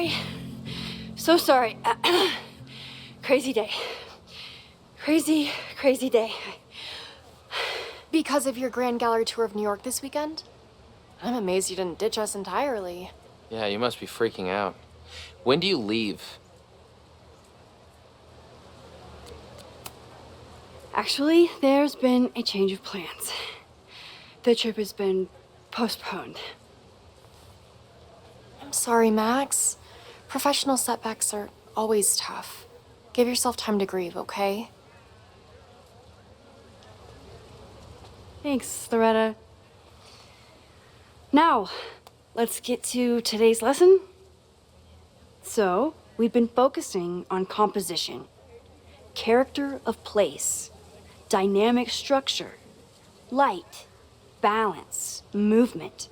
sorry. So sorry. Crazy day. Crazy, crazy day. Because of your Grand Gallery tour of New York this weekend? I'm amazed you didn't ditch us entirely. Yeah, you must be freaking out. When do you leave? Actually, there's been a change of plans. The trip has been postponed. I'm sorry, Max. Professional setbacks are always tough. Give yourself time to grieve, okay? Thanks, Loretta. Now, let's get to today's lesson. So, we've been focusing on composition, character of place, dynamic structure, light, balance, movement,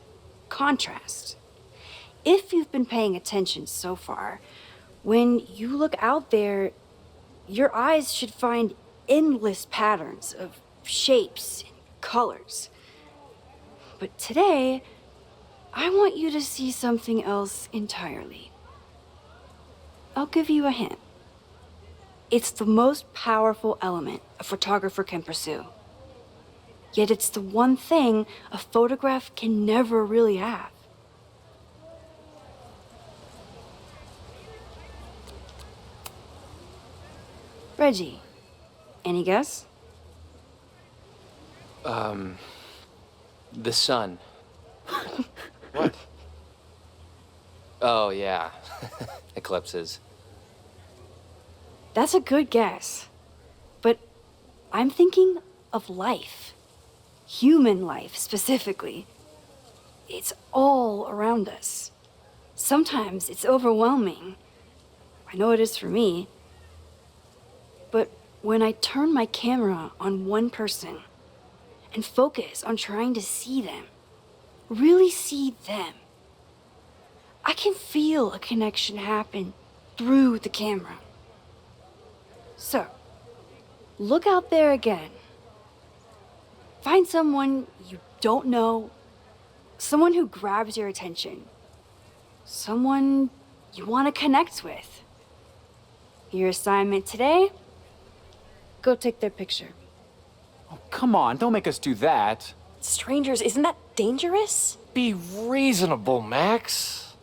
contrast. If you've been paying attention so far, when you look out there, your eyes should find endless patterns of shapes and colors. But today, I want you to see something else entirely. I'll give you a hint. It's the most powerful element a photographer can pursue. Yet it's the one thing a photograph can never really have. Reggie, any guess? The sun. What? Oh, yeah. Eclipses. That's a good guess. But I'm thinking of life. Human life, specifically. It's all around us. Sometimes it's overwhelming. I know it is for me. But when I turn my camera on one person and focus on trying to see them, really see them, I can feel a connection happen through the camera. So, look out there again. Find someone you don't know, someone who grabs your attention, someone you want to connect with. Your assignment today? Go take their picture. Oh, come on, don't make us do that. Strangers, isn't that dangerous? Be reasonable, Max.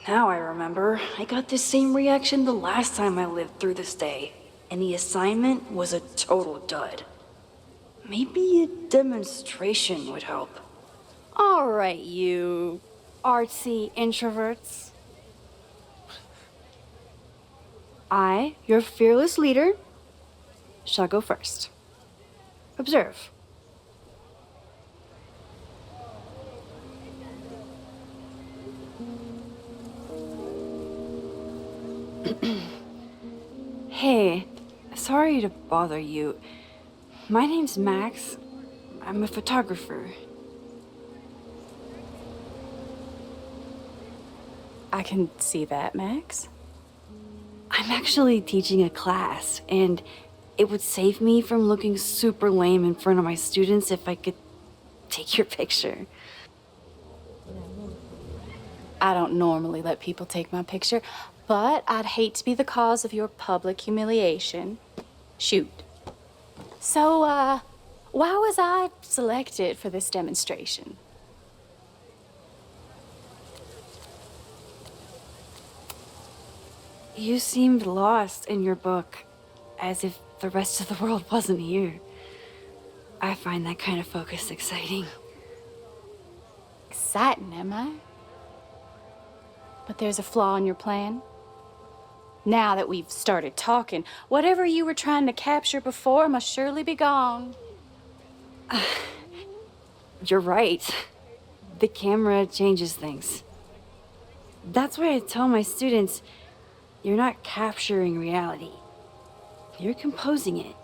Now I remember, I got the same reaction the last time I lived through this day, and the assignment was a total dud. Maybe a demonstration would help. All right, you artsy introverts. I, your fearless leader, shall go first. Observe. Hey, sorry to bother you. My name's Max. I'm a photographer. I can see that, Max. I'm actually teaching a class, and it would save me from looking super lame in front of my students if I could take your picture. I don't normally let people take my picture, but I'd hate to be the cause of your public humiliation. Shoot. So, why was I selected for this demonstration? You seemed lost in your book, as if the rest of the world wasn't here. I find that kind of focus exciting. Exciting, am I? But there's a flaw in your plan. Now that we've started talking, whatever you were trying to capture before must surely be gone. You're right. The camera changes things. That's why I tell my students, you're not capturing reality. You're composing it.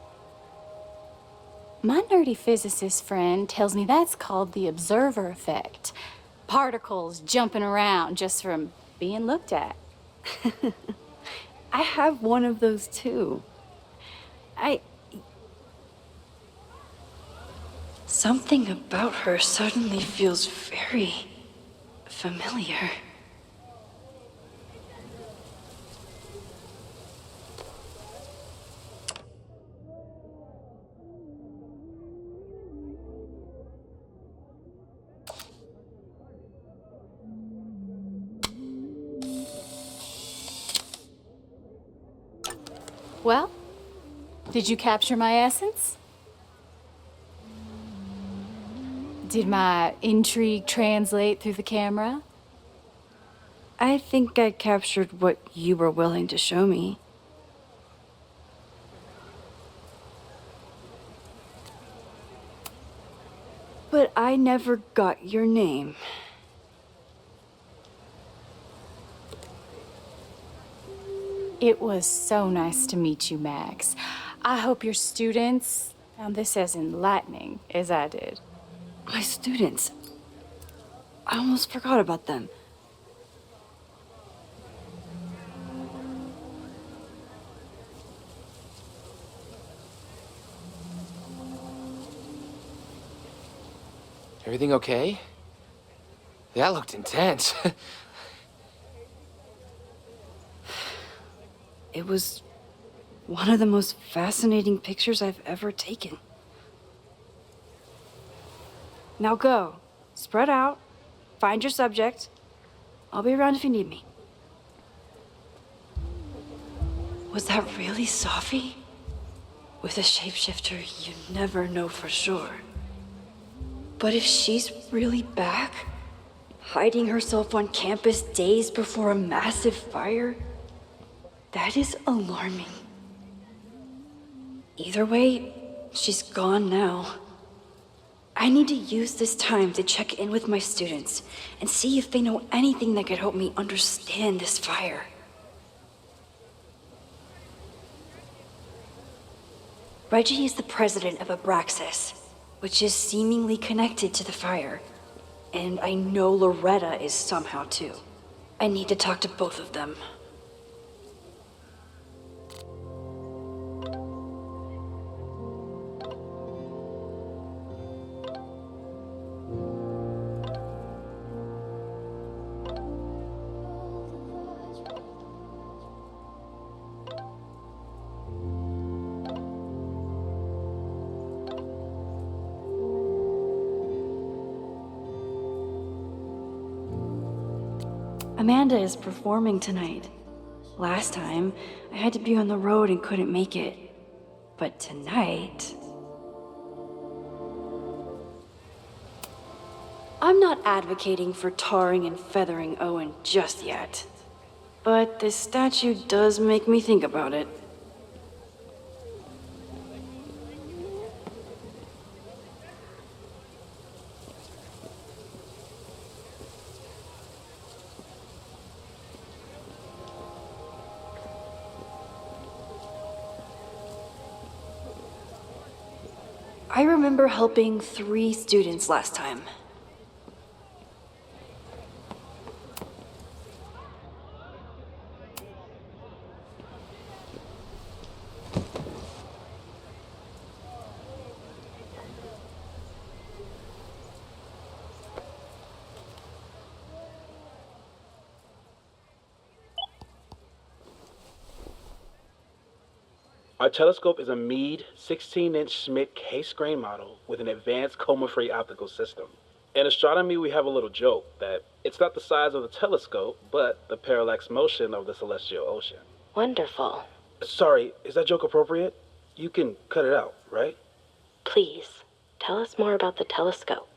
My nerdy physicist friend tells me that's called the observer effect. Particles jumping around just from being looked at. I have one of those too. Something about her suddenly feels very familiar. Well, did you capture my essence? Did my intrigue translate through the camera? I think I captured what you were willing to show me. But I never got your name. It was so nice to meet you, Max. I hope your students found this as enlightening as I did. My students. I almost forgot about them. Everything okay? That looked intense. It was one of the most fascinating pictures I've ever taken. Now go. Spread out. Find your subject. I'll be around if you need me. Was that really Safi? With a shapeshifter, you never know for sure. But if she's really back, hiding herself on campus days before a massive fire, that is alarming. Either way, she's gone now. I need to use this time to check in with my students and see if they know anything that could help me understand this fire. Reggie is the president of Abraxas, which is seemingly connected to the fire. And I know Loretta is somehow too. I need to talk to both of them. Amanda is performing tonight. Last time, I had to be on the road and couldn't make it. But tonight... I'm not advocating for tarring and feathering Owen just yet. But this statue does make me think about it. I remember helping 3 students last time. Our telescope is a Meade 16-inch Schmidt case-grain model with an advanced coma-free optical system. In astronomy, we have a little joke that it's not the size of the telescope, but the parallax motion of the celestial ocean. Wonderful. Sorry, is that joke appropriate? You can cut it out, right? Please, tell us more about the telescope.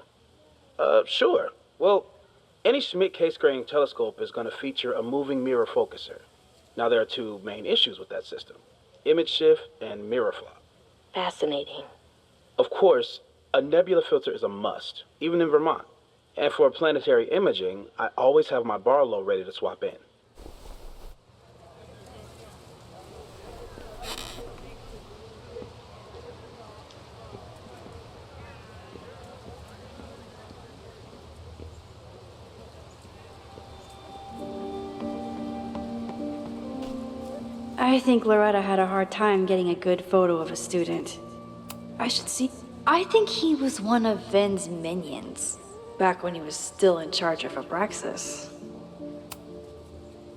Sure. Well, any Schmidt case-grain telescope is going to feature a moving mirror focuser. Now, there are 2 main issues with that system: image shift and mirror flop. Fascinating. Of course, a nebula filter is a must, even in Vermont. And for planetary imaging, I always have my Barlow ready to swap in. I think Loretta had a hard time getting a good photo of a student. I should see. I think he was one of Ven's minions, back when he was still in charge of Abraxas.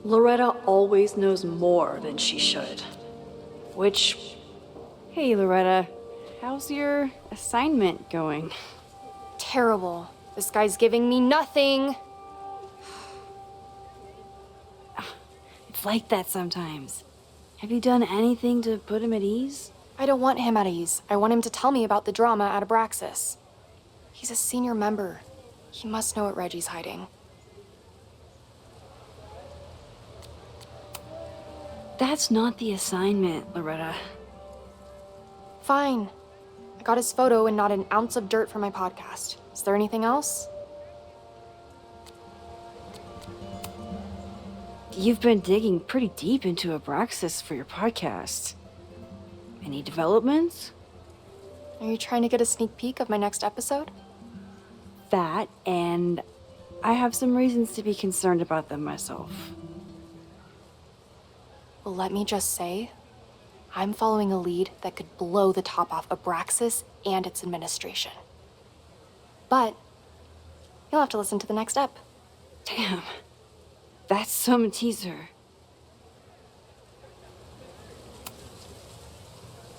Loretta always knows more than she should. Which... Hey, Loretta. How's your assignment going? Terrible. This guy's giving me nothing. It's like that sometimes. Have you done anything to put him at ease? I don't want him at ease. I want him to tell me about the drama at Abraxas. He's a senior member. He must know what Reggie's hiding. That's not the assignment, Loretta. Fine. I got his photo and not an ounce of dirt for my podcast. Is there anything else? You've been digging pretty deep into Abraxas for your podcast. Any developments? Are you trying to get a sneak peek of my next episode? That, and I have some reasons to be concerned about them myself. Well, let me just say, I'm following a lead that could blow the top off Abraxas and its administration. But you'll have to listen to the next ep. Damn, that's some teaser.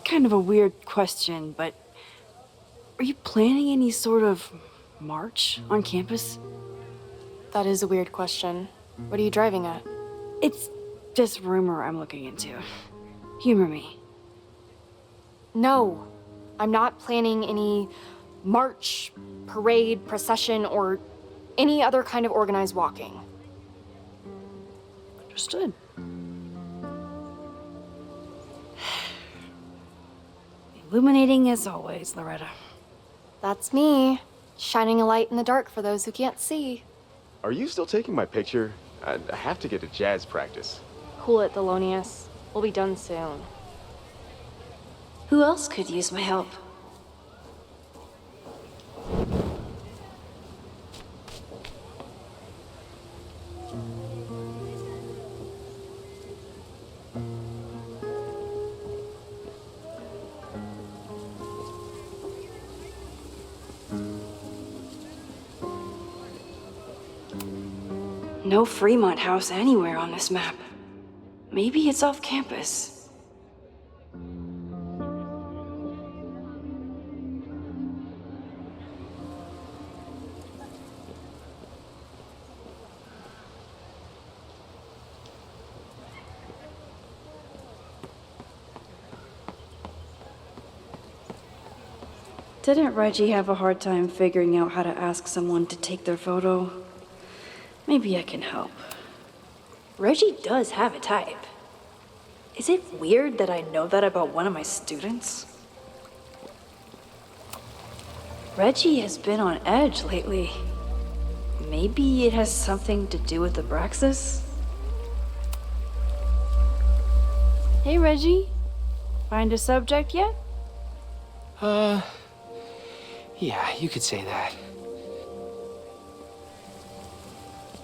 Kind of a weird question, but are you planning any sort of march on campus? That is a weird question. What are you driving at? It's just rumor I'm looking into. Humor me. No, I'm not planning any march, parade, procession, or any other kind of organized walking. Understood. Illuminating as always, Loretta. That's me, shining a light in the dark for those who can't see. Are you still taking my picture? I have to get to jazz practice. Cool it, Thelonious. We'll be done soon. Who else could use my help? No Fremont House anywhere on this map. Maybe it's off campus. Didn't Reggie have a hard time figuring out how to ask someone to take their photo? Maybe I can help. Reggie does have a type. Is it weird that I know that about one of my students? Reggie has been on edge lately. Maybe it has something to do with Abraxas? Hey, Reggie. Find a subject yet? Yeah, you could say that.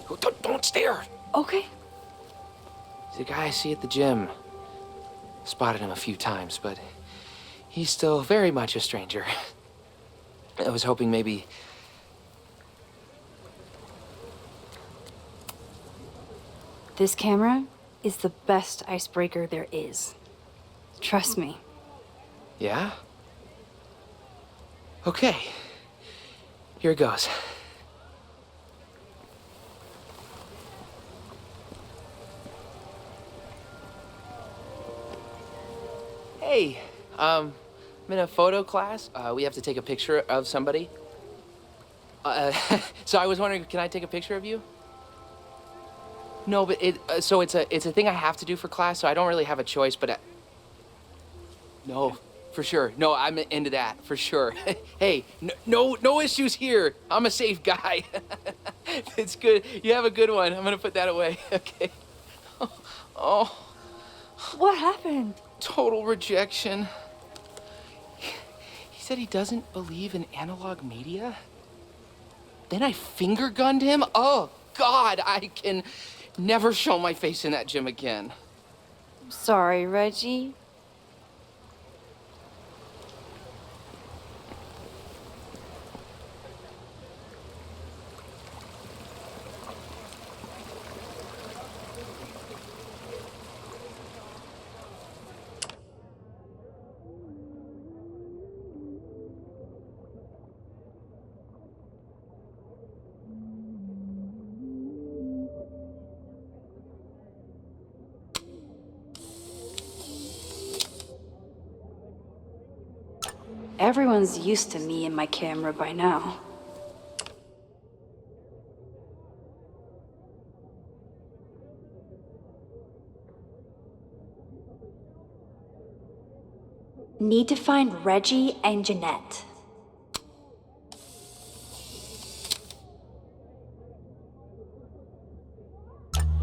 Oh, don't stare! Okay. He's a guy I see at the gym. Spotted him a few times, but he's still very much a stranger. I was hoping maybe... This camera is the best icebreaker there is. Trust me. Yeah? Okay. Here it goes. Hey, I'm in a photo class. We have to take a picture of somebody. So I was wondering, can I take a picture of you? No, but so it's a thing I have to do for class, so I don't really have a choice, but no, for sure. No, I'm into that, for sure. Hey, no issues here. I'm a safe guy. It's good. You have a good one. I'm gonna put that away, okay? Oh. What happened? Total rejection. He said he doesn't believe in analog media. Then I finger gunned him? Oh, God, I can never show my face in that gym again. Sorry, Reggie. Everyone's used to me and my camera by now. Need to find Reggie and Jeanette.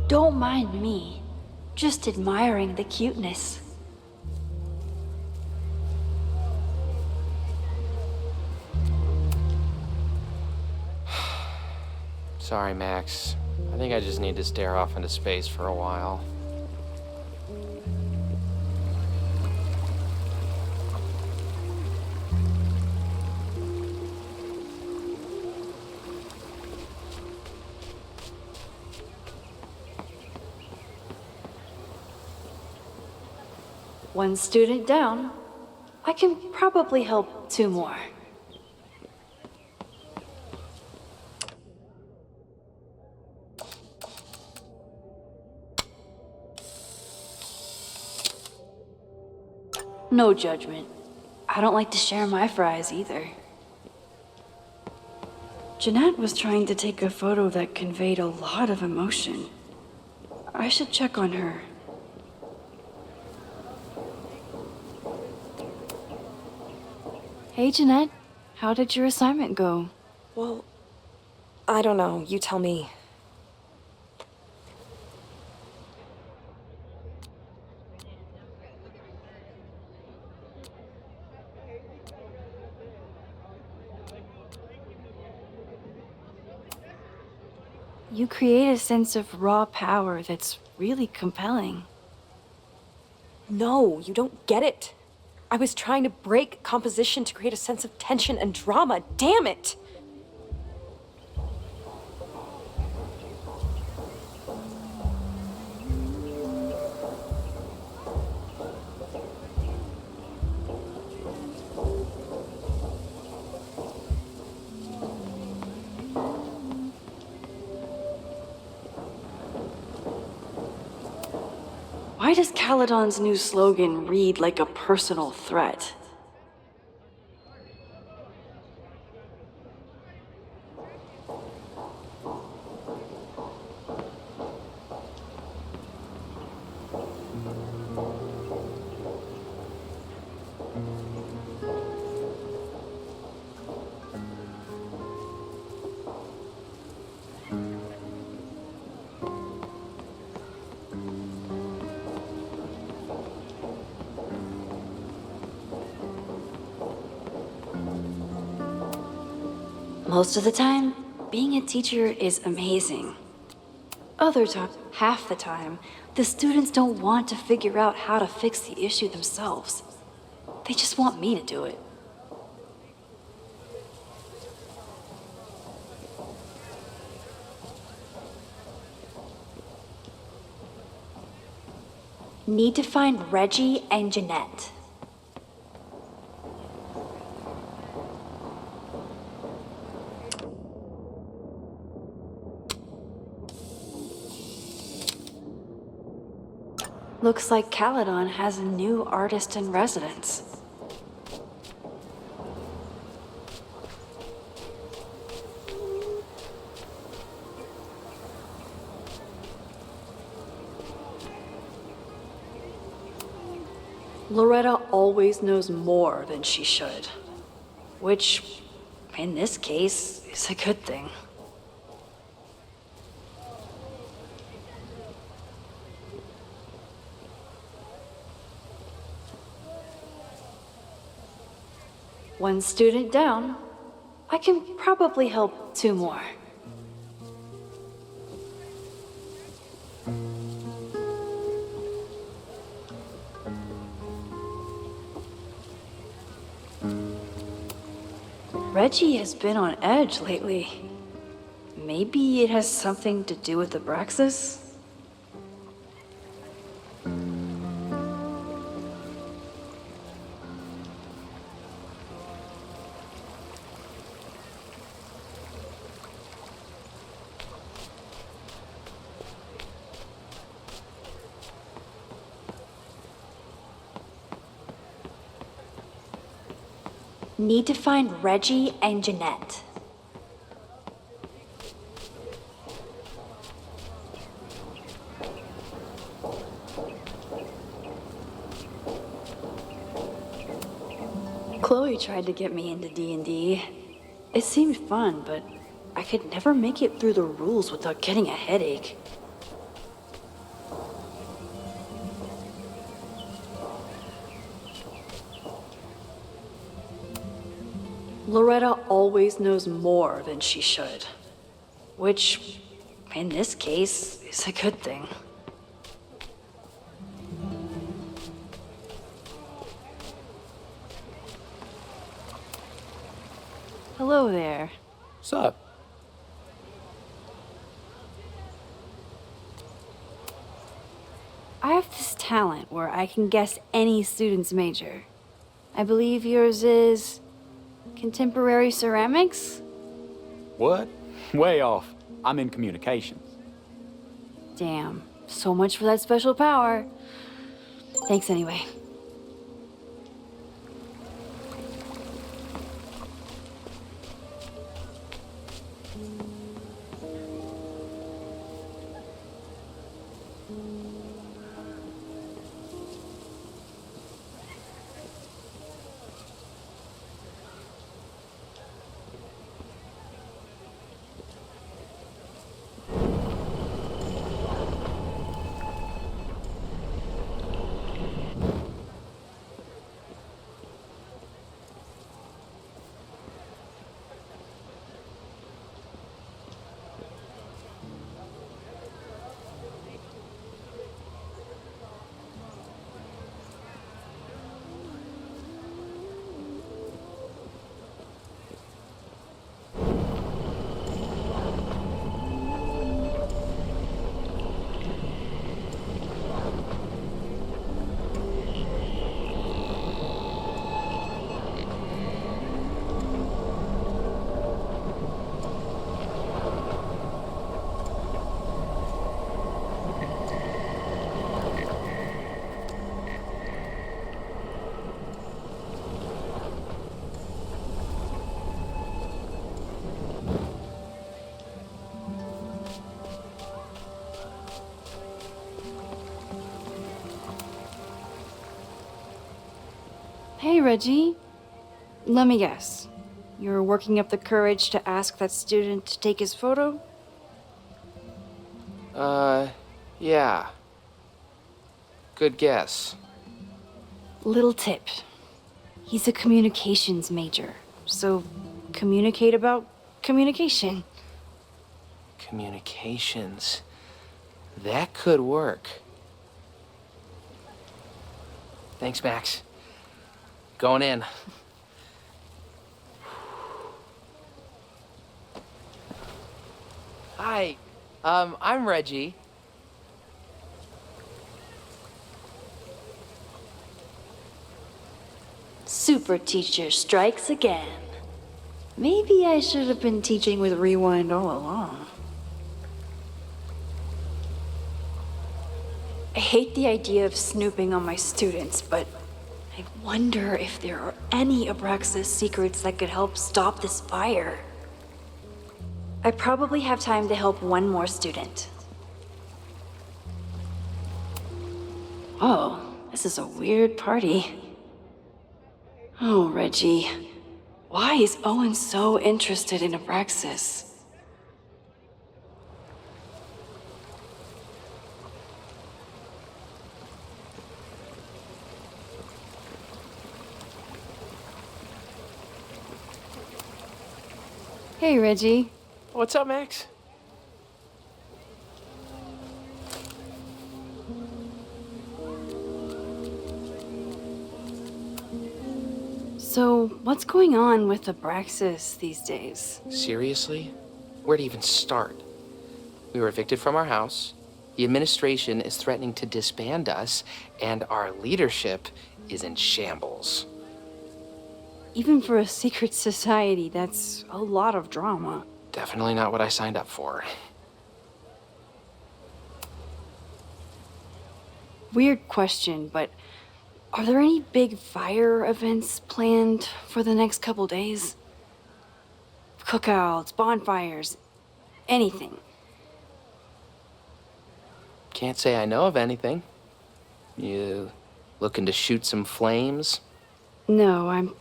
Don't mind me. Just admiring the cuteness. Sorry, Max. I think I just need to stare off into space for a while. One student down. I can probably help 2 more. No judgment. I don't like to share my fries either. Jeanette was trying to take a photo that conveyed a lot of emotion. I should check on her. Hey, Jeanette. How did your assignment go? Well, I don't know. You tell me. You create a sense of raw power that's really compelling. No, you don't get it. I was trying to break composition to create a sense of tension and drama. Damn it! Why does Caledon's new slogan read like a personal threat? Most of the time, being a teacher is amazing. Other times, half the time, the students don't want to figure out how to fix the issue themselves. They just want me to do it. Need to find Reggie and Jeanette. Looks like Caledon has a new artist in residence. Loretta always knows more than she should. Which, in this case, is a good thing. One student down. I can probably help 2 more. Reggie has been on edge lately. Maybe it has something to do with the Abraxas? Need to find Reggie and Jeanette. Chloe tried to get me into D&D. It seemed fun, but I could never make it through the rules without getting a headache. Loretta always knows more than she should. Which, in this case, is a good thing. Hello there. What's up? I have this talent where I can guess any student's major. I believe yours is contemporary ceramics? What? Way off. I'm in communications. Damn, so much for that special power. Thanks anyway. Hey, Reggie. Let me guess. You're working up the courage to ask that student to take his photo? Yeah. Good guess. Little tip. He's a communications major, so communicate about communication. Communications. That could work. Thanks, Max. Going in. Hi, I'm Reggie. Super teacher strikes again. Maybe I should have been teaching with Rewind all along. I hate the idea of snooping on my students, but I wonder if there are any Abraxas secrets that could help stop this fire. I probably have time to help one more student. Oh, this is a weird party. Oh, Reggie. Why is Owen so interested in Abraxas? Hey, Reggie. What's up, Max? So, what's going on with Abraxas these days? Seriously? Where to even start? We were evicted from our house, the administration is threatening to disband us, and our leadership is in shambles. Even for a secret society, that's a lot of drama. Definitely not what I signed up for. Weird question, but Are there any big fire events planned for the next couple days? Cookouts, bonfires, anything? Can't say I know of anything. You looking to shoot some flames? No, I'm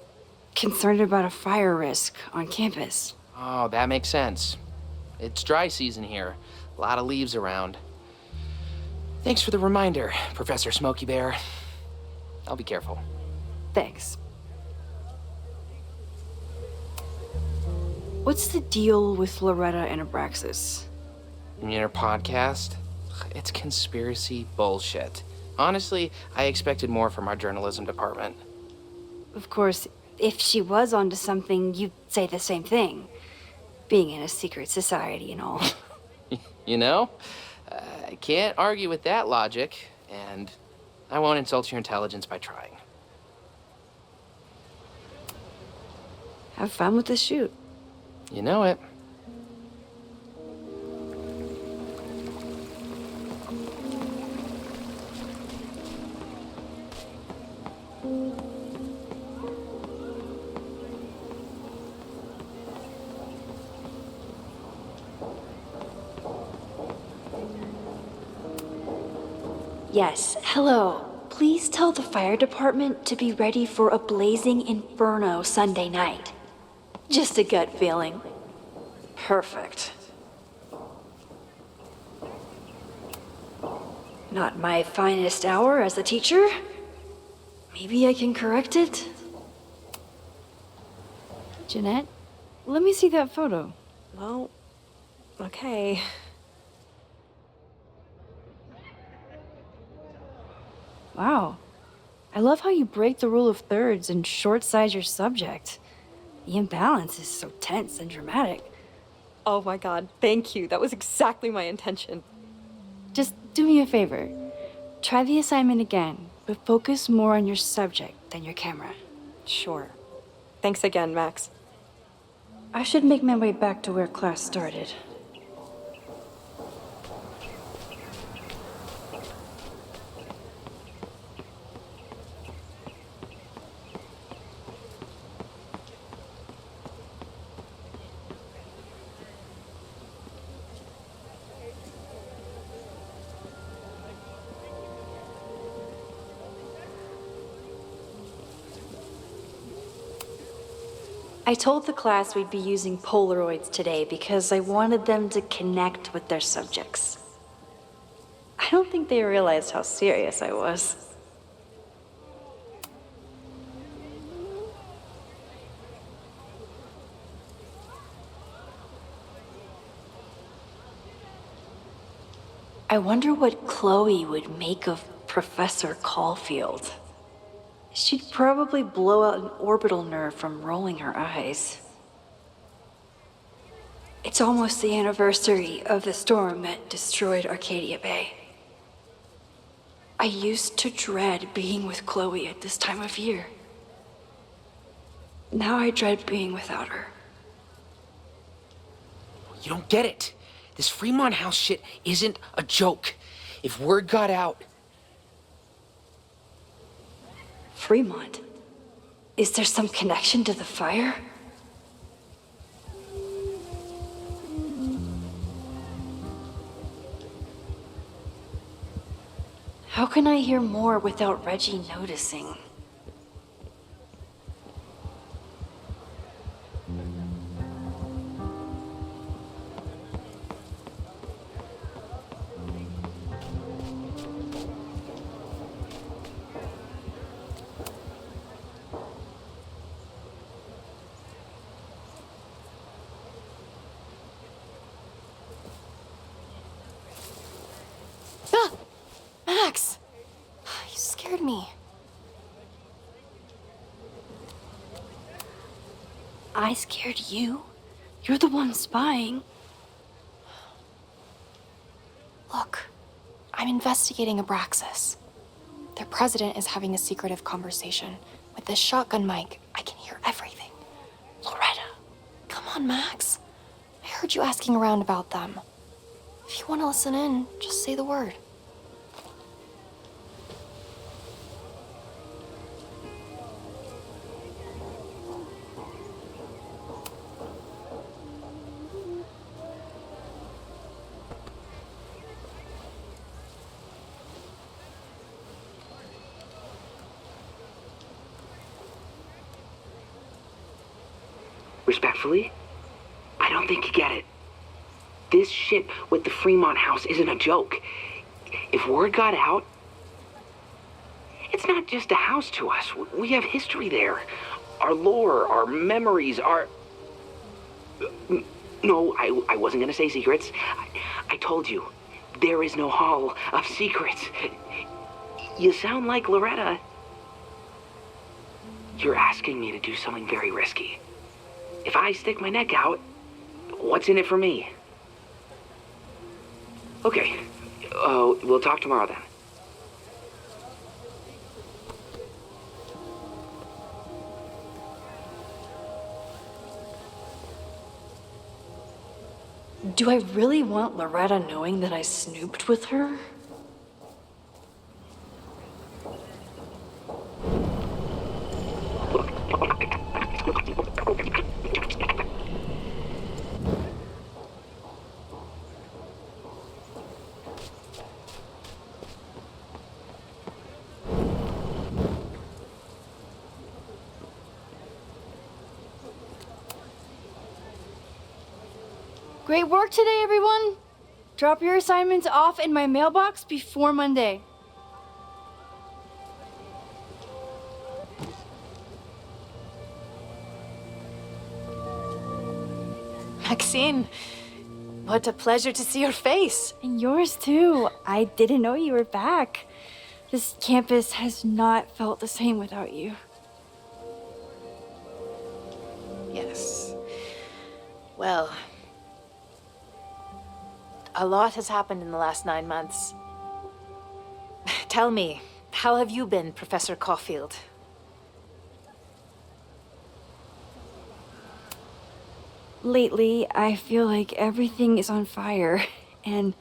concerned about a fire risk on campus. Oh, that makes sense. It's dry season here. A lot of leaves around. Thanks for the reminder, Professor Smokey Bear. I'll be careful. Thanks. What's the deal with Loretta and Abraxas? In your podcast? It's conspiracy bullshit. Honestly, I expected more from our journalism department. Of course, if she was onto something, you'd say the same thing. Being in a secret society and all. You know? I can't argue with that logic, and I won't insult your intelligence by trying. Have fun with the shoot. You know it. Yes, hello. Please tell the fire department to be ready for a blazing inferno Sunday night. Just a gut feeling. Perfect. Not my finest hour as a teacher. Maybe I can correct it? Jeanette, let me see that photo. Well, okay. Wow. I love how you break the rule of thirds and short-size your subject. The imbalance is so tense and dramatic. Oh my god, thank you. That was exactly my intention. Just do me a favor. Try the assignment again, but focus more on your subject than your camera. Sure. Thanks again, Max. I should make my way back to where class started. I told the class we'd be using Polaroids today because I wanted them to connect with their subjects. I don't think they realized how serious I was. I wonder what Chloe would make of Professor Caulfield. She'd probably blow out an orbital nerve from rolling her eyes. It's almost the anniversary of the storm that destroyed Arcadia Bay. I used to dread being with Chloe at this time of year. Now I dread being without her. You don't get it. This Fremont House shit isn't a joke. If word got out... Fremont? Is there some connection to the fire? How can I hear more without Reggie noticing? Ah! Max! You scared me. I scared you? You're the one spying. Look, I'm investigating Abraxas. Their president is having a secretive conversation. With this shotgun mic, I can hear everything. Loretta, come on, Max. I heard you asking around about them. If you want to listen in, just say the word. Respectfully, I don't think you get it. This shit with the Fremont house isn't a joke. If word got out, it's not just a house to us. We have history there. Our lore, our memories, our... No, I wasn't gonna say secrets. I told you, there is no hall of secrets. You sound like Loretta. You're asking me to do something very risky. If I stick my neck out, what's in it for me? Okay, we'll talk tomorrow then. Do I really want Loretta knowing that I snooped with her? Great work today, everyone. Drop your assignments off in my mailbox before Monday. Maxine, what a pleasure to see your face. And yours too. I didn't know you were back. This campus has not felt the same without you. Yes. Well, a lot has happened in the last 9 months. Tell me, how have you been, Professor Caulfield? Lately, I feel like everything is on fire, and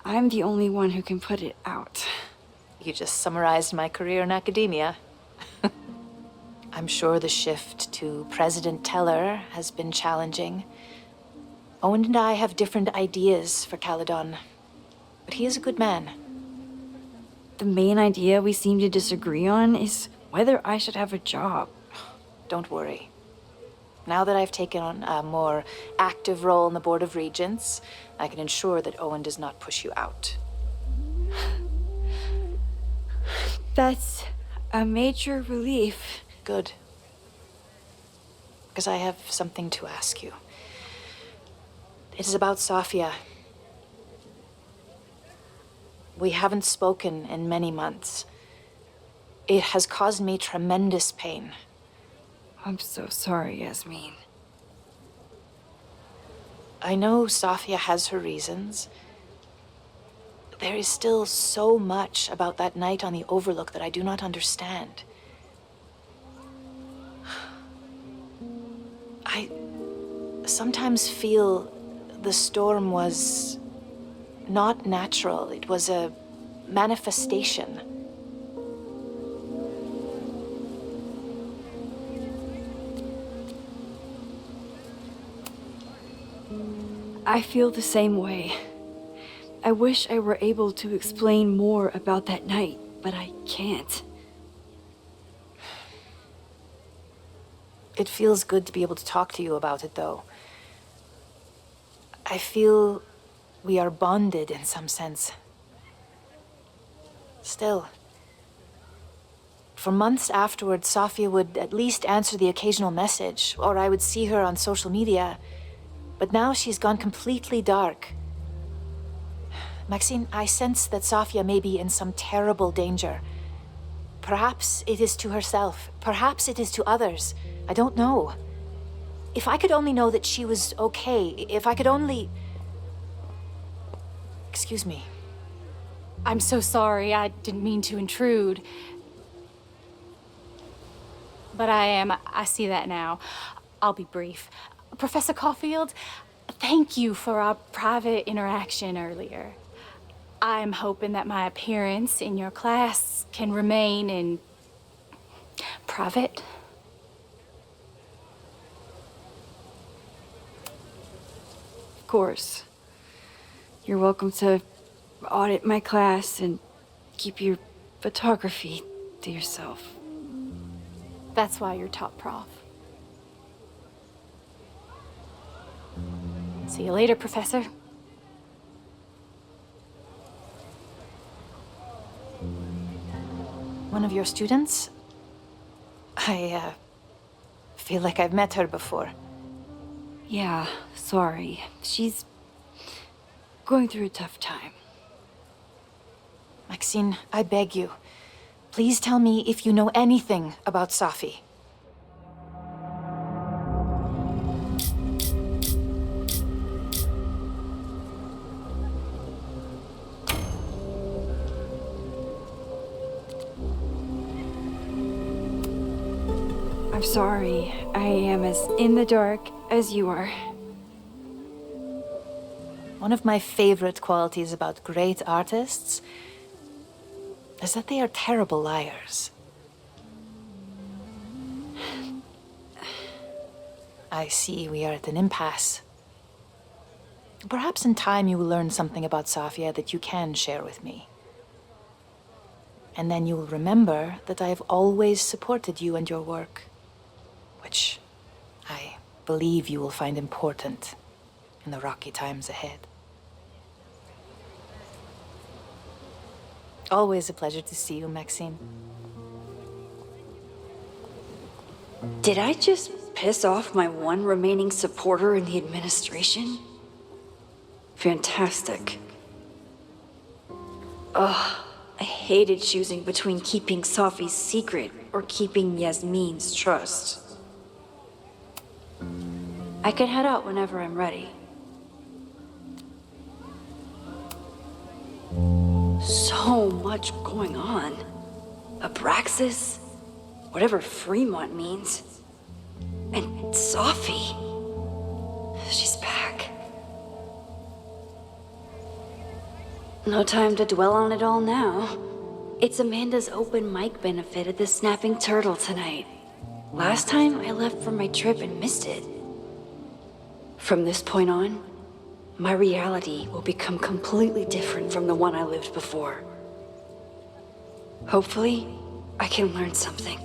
I'm the only one who can put it out. You just summarized my career in academia. I'm sure the shift to President Teller has been challenging. Owen and I have different ideas for Caledon, but he is a good man. The main idea we seem to disagree on is whether I should have a job. Don't worry. Now that I've taken on a more active role in the Board of Regents, I can ensure that Owen does not push you out. That's a major relief. Good. Because I have something to ask you. It is about Safia. We haven't spoken in many months. It has caused me tremendous pain. I'm so sorry, Yasmin. I know Safia has her reasons. There is still so much about that night on the Overlook that I do not understand. I sometimes feel the storm was not natural. It was a manifestation. I feel the same way. I wish I were able to explain more about that night, but I can't. It feels good to be able to talk to you about it, though. I feel we are bonded in some sense. Still, for months afterwards, Safia would at least answer the occasional message, or I would see her on social media. But now she's gone completely dark. Maxine, I sense that Safia may be in some terrible danger. Perhaps it is to herself. Perhaps it is to others. I don't know. If I could only know that she was okay, if I could only... Excuse me. I'm so sorry. I didn't mean to intrude. But I see that now. I'll be brief. Professor Caulfield, thank you for our private interaction earlier. I'm hoping that my appearance in your class can remain in private. Of course. You're welcome to audit my class and keep your photography to yourself. That's why you're top prof. See you later, Professor. One of your students? I feel like I've met her before. Yeah, sorry. She's going through a tough time. Maxine, I beg you. Please tell me if you know anything about Safi. I'm sorry. I am as in the dark as you are. One of my favorite qualities about great artists is that they are terrible liars. I see we are at an impasse. Perhaps in time you will learn something about Safia that you can share with me. And then you will remember that I have always supported you and your work, which I believe you will find important in the rocky times ahead. Always a pleasure to see you, Maxine. Did I just piss off my one remaining supporter in the administration? Fantastic. Ugh, I hated choosing between keeping Safi's secret or keeping Yasmin's trust. I can head out whenever I'm ready. So much going on. Abraxas, whatever Fremont means. And Safi. She's back. No time to dwell on it all now. It's Amanda's open mic benefit at the Snapping Turtle tonight. Last time I left for my trip and missed it. From this point on, my reality will become completely different from the one I lived before. Hopefully, I can learn something.